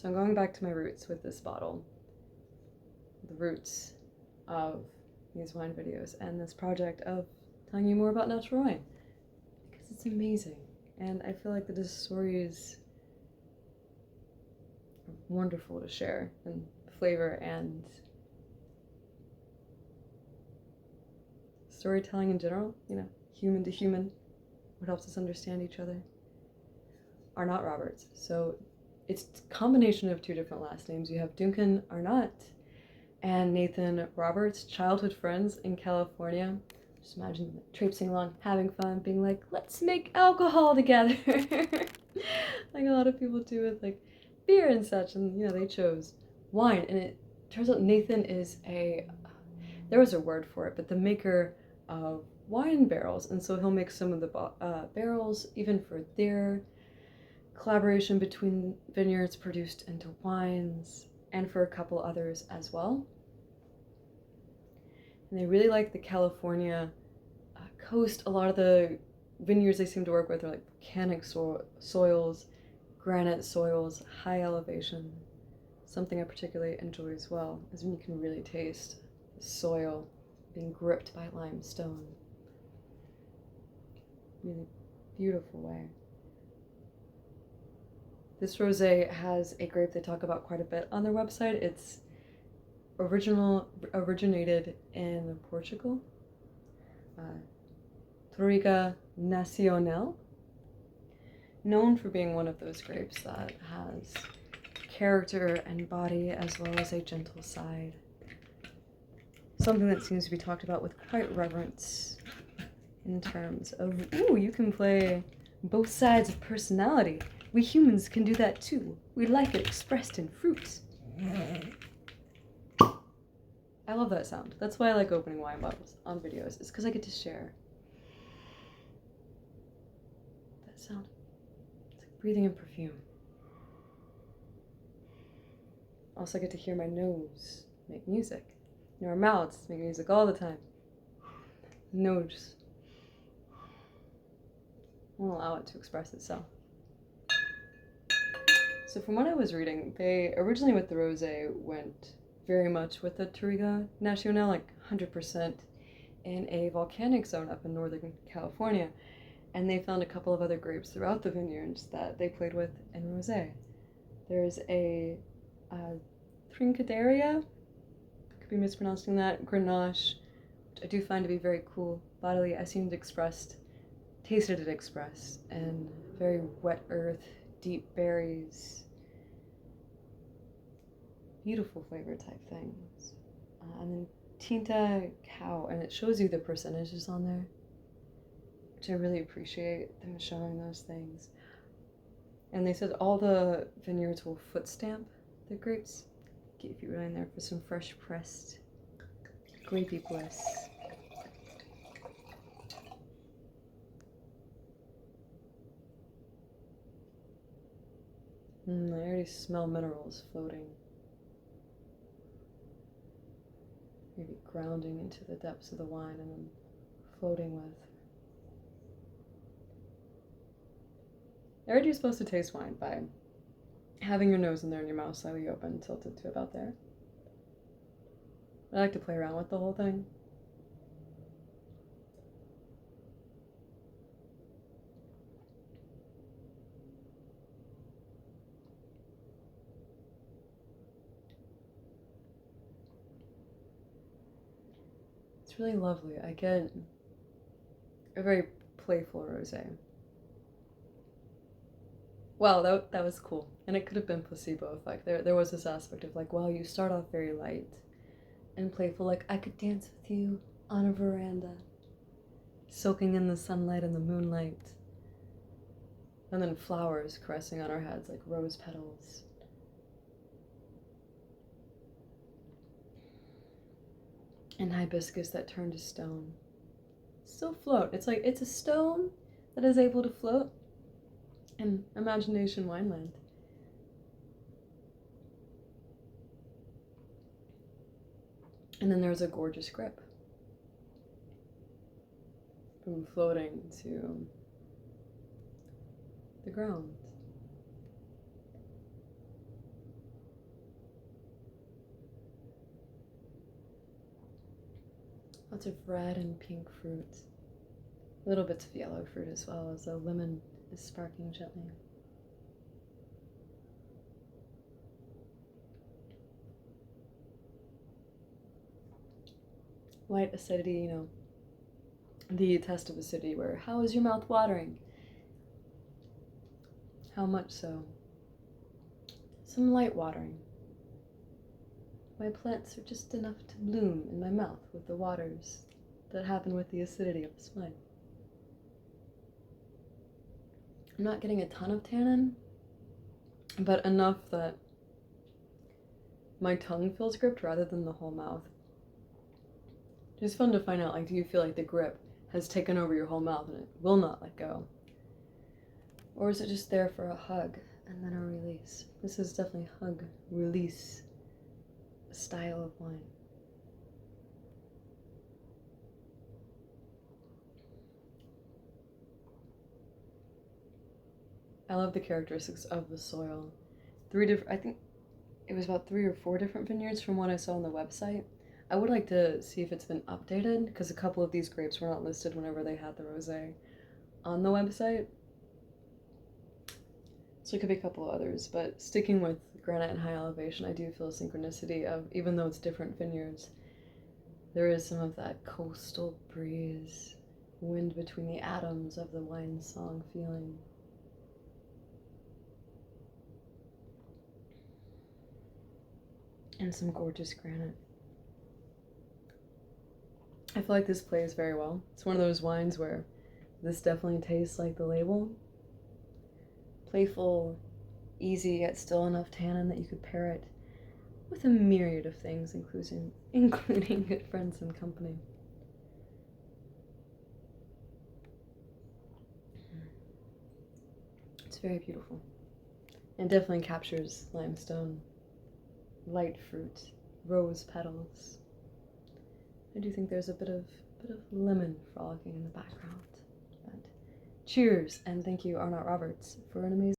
So I'm going back to my roots with this bottle, the roots of these wine videos and this project of telling you more about natural wine, because it's amazing. And I feel like the stories are wonderful to share, and flavor and storytelling in general, you know, human to human, what helps us understand each other. Arnot Roberts. So it's a combination of two different last names. You have Duncan Arnot and Nathan Roberts, childhood friends in California. Just imagine them traipsing along, having fun, being like, let's make alcohol together. Like a lot of people do with like beer and such, and you know, they chose wine. And it turns out Nathan is there was a word for it, but the maker of wine barrels. And so he'll make some of the barrels even for their collaboration between vineyards produced into wines, and for a couple others as well. And they really like the California coast. A lot of the vineyards they seem to work with are like volcanic soils, granite soils, high elevation. Something I particularly enjoy as well is when you can really taste the soil being gripped by limestone. Really beautiful way. This rosé has a grape they talk about quite a bit on their website. It's originated in Portugal. Touriga nacional, known for being one of those grapes that has character and body as well as a gentle side. Something that seems to be talked about with quite reverence in terms of, ooh, you can play both sides of personality. We humans can do that too. We like it expressed in fruits. I love that sound. That's why I like opening wine bottles on videos. It's because I get to share that sound. It's like breathing in perfume. Also, I get to hear my nose make music. You know, our mouths make music all the time. Nose won't allow it to express itself. So from what I was reading, they originally with the rosé went very much with the touriga nacional, like 100% in a volcanic zone up in Northern California. And they found a couple of other grapes throughout the vineyards that they played with in rosé. There's a Trincaderia, could be mispronouncing that, Grenache, which I do find to be very cool. Bodily, I seemed tasted it expressed, and very wet earth, deep berries, beautiful flavor type things. And then Tinta Cow, and it shows you the percentages on there, which I really appreciate them showing those things. And they said all the vineyards will foot stamp the grapes. If you were in there for some fresh pressed grapey bliss. I already smell minerals floating. Maybe grounding into the depths of the wine and then floating with. I heard you're supposed to taste wine by having your nose in there and your mouth slightly open, tilted to about there. I like to play around with the whole thing. It's really lovely. I get a very playful rosé. Wow, that was cool. And it could have been placebo effect. There was this aspect of like, wow, you start off very light and playful, like I could dance with you on a veranda, soaking in the sunlight and the moonlight. And then flowers caressing on our heads like rose petals. And hibiscus that turned to stone. Still float. It's like, it's a stone that is able to float in imagination wineland. And then there's a gorgeous grip. From floating to the ground. Lots of red and pink fruit. Little bits of yellow fruit as well, as the lemon is sparkling gently. Light acidity, you know, the test of acidity, where how is your mouth watering? How much so? Some light watering. My plants are just enough to bloom in my mouth with the waters that happen with the acidity of this wine. I'm not getting a ton of tannin, but enough that my tongue feels gripped rather than the whole mouth. It's fun to find out, like, do you feel like the grip has taken over your whole mouth and it will not let go? Or is it just there for a hug and then a release? This is definitely hug, release style of wine. I love the characteristics of the soil. I think it was about 3 or 4 different vineyards from what I saw on the website. I would like to see if it's been updated, because a couple of these grapes were not listed whenever they had the rosé on the website. So it could be a couple of others, but sticking with granite and high elevation, I do feel a synchronicity of, even though it's different vineyards, there is some of that coastal breeze, wind between the atoms of the wine song feeling. And some gorgeous granite. I feel like this plays very well. It's one of those wines where this definitely tastes like the label. Playful, easy, yet still enough tannin that you could pair it with a myriad of things, including good friends and company. It's very beautiful. And definitely captures limestone, light fruit, rose petals. I do think there's a bit of lemon frolicking in the background. But cheers, and thank you, Arnot Roberts, for an amazing